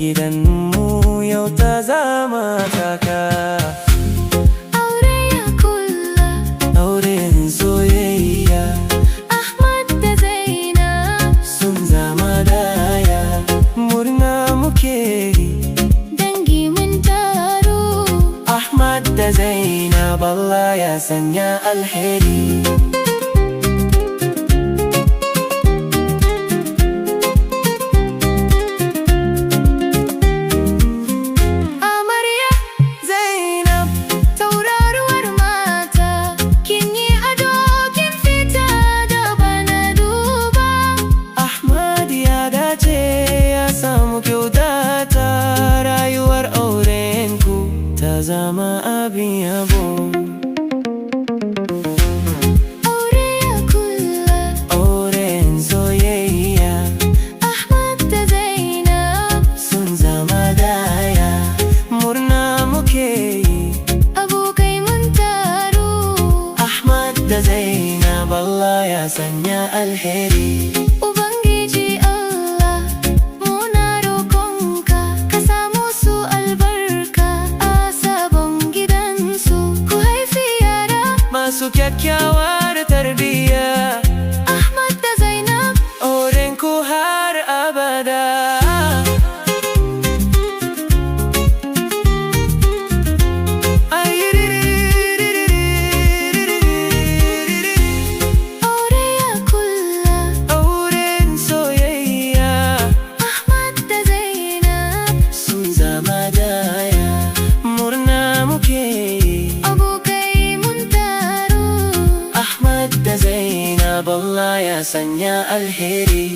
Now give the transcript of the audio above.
gidanmu yau ta zama taka. Aure ya kulla, Auren soyayya, Ahmad da Zainab sun zama daya. Murna muke yi, dangi mun taru. Ahmad da Zainab Allah ya sanya alheri. Amarya Zainab, tauraruwar mata, kin yi ado kin fita da bana duba. Ahmad ya dace ya samu kyautata, rayuwar aurenku ta zama abin yabo. Aure ya kulla, Auren soyayya, Ahmad da Zainab sun zama daya. Murna muke yi, abokai mun taru. Ahmad da Zainab Allah ya sanya alheri. Ubangiji Allah, muna roƙonka ka sa musu albarka a sabon gidansu, ku haifi yara Masu kyakkyawar tarbiyya, Ahmad da Zainab. aurenku har abada. Aure ya kulla, Auren soyayya, Ahmad da Zainab sun zama daya. Murna muke yi, abokai mun taru. Ahmad da Zainab Allah ya sanya alheri.